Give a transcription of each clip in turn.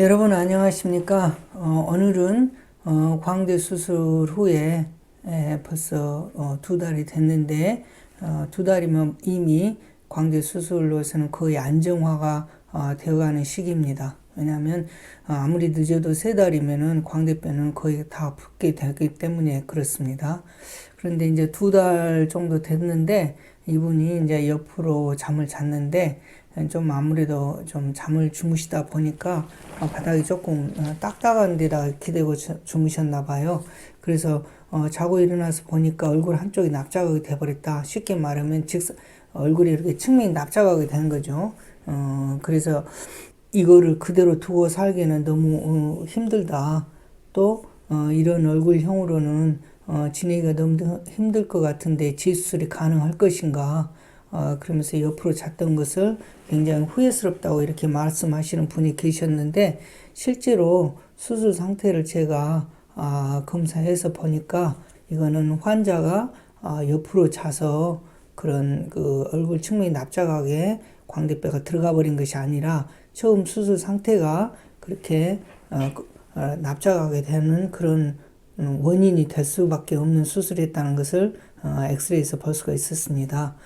여러분 안녕하십니까? 오늘은 광대 수술 후에 벌써 2달이 됐는데 2달이면 이미 광대 수술로서는 거의 안정화가 되어가는 시기입니다. 왜냐하면 아무리 늦어도 3달이면은 광대뼈는 거의 다 붓게 되기 때문에 그렇습니다. 그런데 이제 2달 정도 됐는데 이분이 이제 옆으로 잠을 잤는데 좀 아무래도 좀 잠을 주무시다 보니까 바닥이 조금 딱딱한 데다 기대고 주무셨나 봐요. 그래서 자고 일어나서 보니까 얼굴 한쪽이 납작하게 돼버렸다. 쉽게 말하면 얼굴이 이렇게 측면이 납작하게 되는 거죠. 그래서 이거를 그대로 두고 살기는 너무 힘들다. 또 이런 얼굴형으로는 지내기가 너무 힘들 것 같은데 재수술이 가능할 것인가. 그러면서 옆으로 잤던 것을 굉장히 후회스럽다고 이렇게 말씀하시는 분이 계셨는데, 실제로 수술 상태를 제가 검사해서 보니까 이거는 환자가 옆으로 자서 그런 그 얼굴 측면이 납작하게 광대뼈가 들어가 버린 것이 아니라 처음 수술 상태가 그렇게 납작하게 되는 그런 원인이 될 수밖에 없는 수술이었다는 것을 엑스레이에서 볼 수가 있었습니다.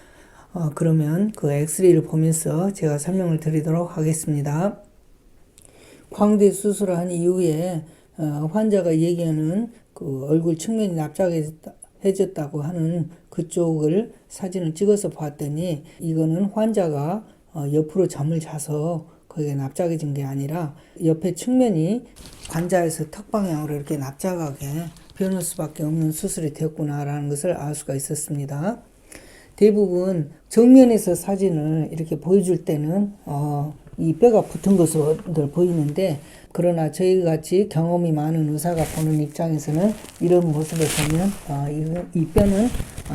그러면 그 엑스레이를 보면서 제가 설명을 드리도록 하겠습니다. 광대 수술을 한 이후에 환자가 얘기하는 그 얼굴 측면이 납작해졌다고 하는 그쪽을 사진을 찍어서 봤더니, 이거는 환자가 옆으로 잠을 자서 거기에 납작해진 게 아니라 옆에 측면이 관자에서 턱 방향으로 이렇게 납작하게 변할 수밖에 없는 수술이 되었구나라는 것을 알 수가 있었습니다. 대부분 정면에서 사진을 이렇게 보여줄 때는 이 뼈가 붙은 것으로 보이는데, 그러나 저희 같이 경험이 많은 의사가 보는 입장에서는 이런 모습을 보면 이 뼈는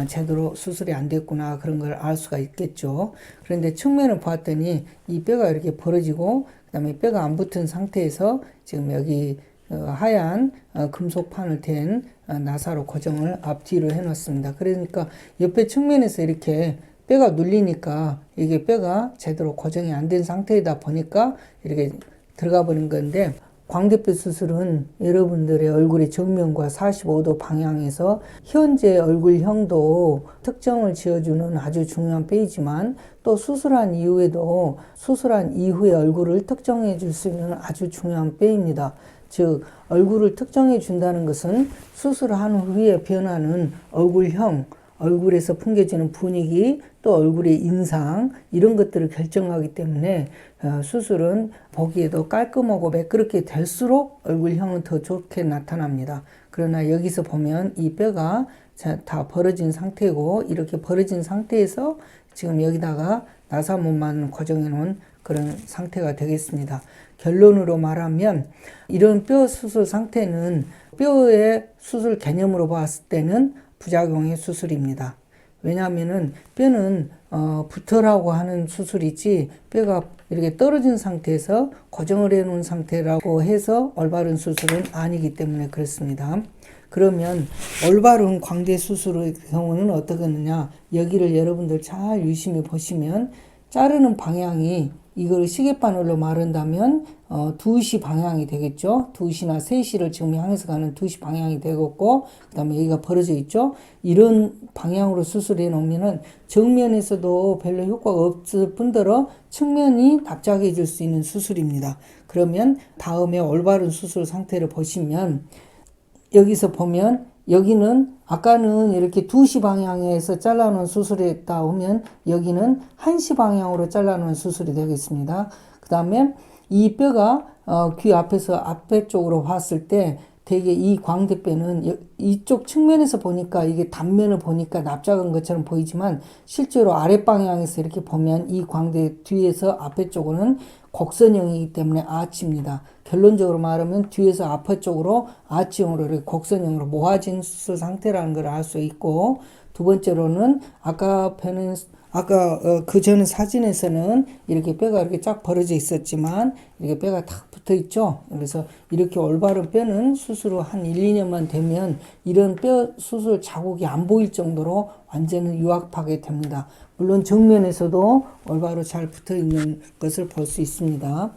제대로 수술이 안 됐구나, 그런 걸 알 수가 있겠죠. 그런데 측면을 봤더니 이 뼈가 이렇게 벌어지고, 그 다음에 뼈가 안 붙은 상태에서 지금 여기 하얀 금속판을 댄 나사로 고정을 앞뒤로 해놨습니다. 그러니까 옆에 측면에서 이렇게 뼈가 눌리니까 이게 뼈가 제대로 고정이 안 된 상태이다 보니까 이렇게 들어가 버린 건데, 광대뼈 수술은 여러분들의 얼굴의 정면과 45도 방향에서 현재 얼굴형도 특정을 지어주는 아주 중요한 뼈이지만, 또 수술한 이후에도 수술한 이후의 얼굴을 특정해 줄 수 있는 아주 중요한 뼈입니다. 즉, 얼굴을 특정해 준다는 것은 수술한 후에 변하는 얼굴형, 얼굴에서 풍겨지는 분위기, 또 얼굴의 인상, 이런 것들을 결정하기 때문에 수술은 보기에도 깔끔하고 매끄럽게 될수록 얼굴형은 더 좋게 나타납니다. 그러나 여기서 보면 이 뼈가 다 벌어진 상태고, 이렇게 벌어진 상태에서 지금 여기다가 나사못만 고정해 놓은 그런 상태가 되겠습니다. 결론으로 말하면 이런 뼈 수술 상태는 뼈의 수술 개념으로 봤을 때는 부작용의 수술입니다. 왜냐하면은 뼈는 붙으라고 하는 수술이지, 뼈가 이렇게 떨어진 상태에서 고정을 해 놓은 상태라고 해서 올바른 수술은 아니기 때문에 그렇습니다. 그러면 올바른 광대 수술의 경우는 어떻게 하느냐, 여기를 여러분들 잘 유심히 보시면 자르는 방향이, 이걸 시계바늘로 마른다면 2시 방향이 되겠죠. 2시나 3시를 지금 향해서 가는 2시 방향이 되겠고, 그 다음에 여기가 벌어져 있죠. 이런 방향으로 수술해 놓으면은 정면에서도 별로 효과가 없을 뿐더러 측면이 납작해질 수 있는 수술입니다. 그러면 다음에 올바른 수술 상태를 보시면, 여기서 보면 여기는 아까는 이렇게 2시 방향에서 잘라놓은 수술이었다 하면 여기는 1시 방향으로 잘라놓은 수술이 되겠습니다. 그 다음에 이 뼈가 귀 앞에서 앞에 쪽으로 봤을 때 되게 이 광대뼈는 이쪽 측면에서 보니까, 이게 단면을 보니까 납작한 것처럼 보이지만 실제로 아랫 방향에서 이렇게 보면 이 광대 뒤에서 앞에 쪽으로는 곡선형이기 때문에 아치입니다. 결론적으로 말하면 뒤에서 앞에 쪽으로 아치형으로 이렇게 곡선형으로 모아진 수술 상태라는 걸 알 수 있고, 두 번째로는 아까 그 전 사진에서는 이렇게 뼈가 이렇게 쫙 벌어져 있었지만 이렇게 뼈가 탁 붙어 있죠. 그래서 이렇게 올바른 뼈는 수술 후 한 1, 2년만 되면 이런 뼈 수술 자국이 안 보일 정도로 완전히 유압하게 됩니다. 물론 정면에서도 올바로 잘 붙어 있는 것을 볼 수 있습니다.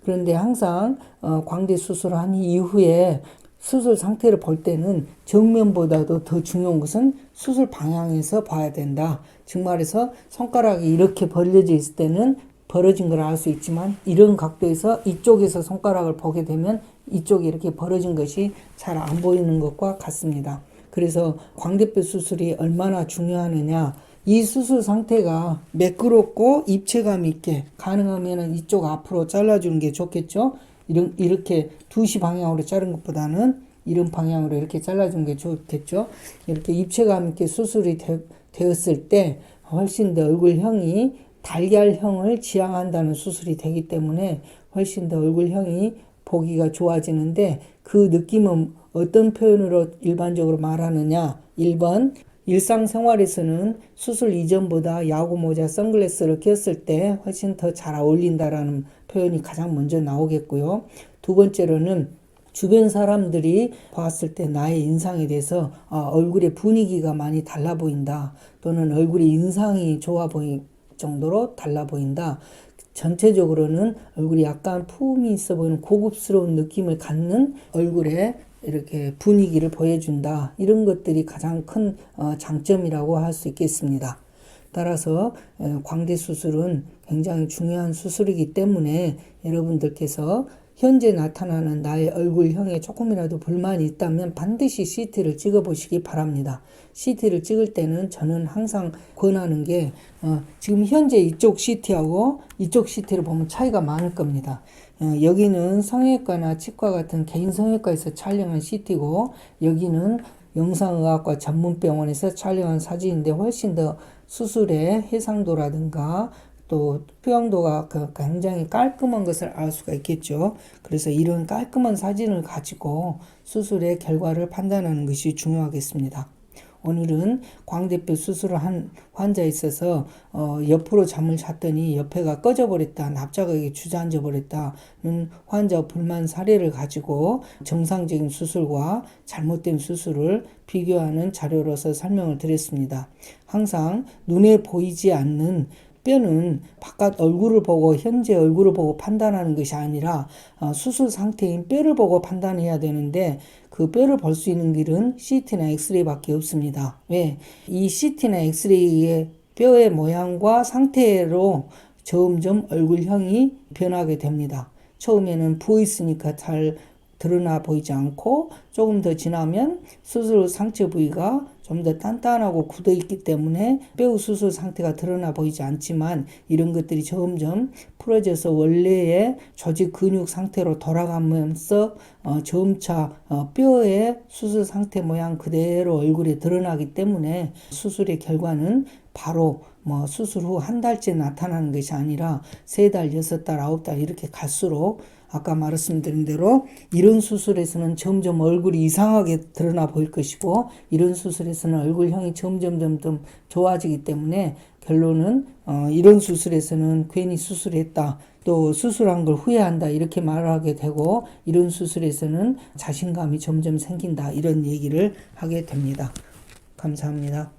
그런데 항상 광대 수술을 한 이후에 수술 상태를 볼 때는 정면보다도 더 중요한 것은 수술 방향에서 봐야 된다. 즉 말해서 손가락이 이렇게 벌려져 있을 때는 벌어진 걸 알 수 있지만 이런 각도에서 이쪽에서 손가락을 보게 되면 이쪽이 이렇게 벌어진 것이 잘 안 보이는 것과 같습니다. 그래서 광대뼈 수술이 얼마나 중요하느냐, 이 수술 상태가 매끄럽고 입체감 있게 가능하면 이쪽 앞으로 잘라주는 게 좋겠죠. 이렇게 2시 방향으로 자른 것보다는 이런 방향으로 이렇게 잘라주는 게 좋겠죠. 이렇게 입체감 있게 수술이 되었을 때 훨씬 더 얼굴형이 달걀형을 지향한다는 수술이 되기 때문에 훨씬 더 얼굴형이 보기가 좋아지는데, 그 느낌은 어떤 표현으로 일반적으로 말하느냐. 1번, 일상생활에서는 수술 이전보다 야구 모자, 선글라스를 꼈을 때 훨씬 더 잘 어울린다라는 표현이 가장 먼저 나오겠고요. 두 번째로는 주변 사람들이 봤을 때 나의 인상에 대해서 얼굴의 분위기가 많이 달라 보인다, 또는 얼굴의 인상이 좋아 보일 정도로 달라 보인다. 전체적으로는 얼굴이 약간 품이 있어 보이는 고급스러운 느낌을 갖는 얼굴에 이렇게 분위기를 보여준다. 이런 것들이 가장 큰 장점이라고 할 수 있겠습니다. 따라서 광대 수술은 굉장히 중요한 수술이기 때문에 여러분들께서 현재 나타나는 나의 얼굴형에 조금이라도 불만이 있다면 반드시 CT를 찍어보시기 바랍니다. CT를 찍을 때는 저는 항상 권하는 게 지금 현재 이쪽 CT하고 이쪽 CT를 보면 차이가 많을 겁니다. 여기는 성형외과나 치과 같은 개인 성형외과에서 촬영한 CT고, 여기는 영상의학과 전문병원에서 촬영한 사진인데 훨씬 더 수술의 해상도라든가 또 표현도가 굉장히 깔끔한 것을 알 수가 있겠죠. 그래서 이런 깔끔한 사진을 가지고 수술의 결과를 판단하는 것이 중요하겠습니다. 오늘은 광대뼈 수술을 한 환자에 있어서 옆으로 잠을 잤더니 옆에가 꺼져버렸다, 납작하게 주저앉아 버렸다는 환자 불만 사례를 가지고 정상적인 수술과 잘못된 수술을 비교하는 자료로서 설명을 드렸습니다. 항상 눈에 보이지 않는 뼈는 바깥 얼굴을 보고 현재 얼굴을 보고 판단하는 것이 아니라 수술 상태인 뼈를 보고 판단해야 되는데, 그 뼈를 볼 수 있는 길은 CT나 엑스레이밖에 없습니다. 왜? 이 CT나 엑스레이의 뼈의 모양과 상태로 점점 얼굴형이 변하게 됩니다. 처음에는 부어있으니까 잘 드러나 보이지 않고, 조금 더 지나면 수술 상체 부위가 좀 더 단단하고 굳어 있기 때문에 뼈 수술 상태가 드러나 보이지 않지만, 이런 것들이 점점 풀어져서 원래의 조직 근육 상태로 돌아가면서 점차 뼈의 수술 상태 모양 그대로 얼굴에 드러나기 때문에 수술의 결과는 바로 수술 후 한 달째 나타나는 것이 아니라 3달, 6달, 9달 이렇게 갈수록, 아까 말씀드린 대로 이런 수술에서는 점점 얼굴이 이상하게 드러나 보일 것이고, 이런 수술에서는 얼굴형이 점점 좋아지기 때문에 결론은 이런 수술에서는 괜히 수술했다, 또 수술한 걸 후회한다 이렇게 말하게 되고, 이런 수술에서는 자신감이 점점 생긴다 이런 얘기를 하게 됩니다. 감사합니다.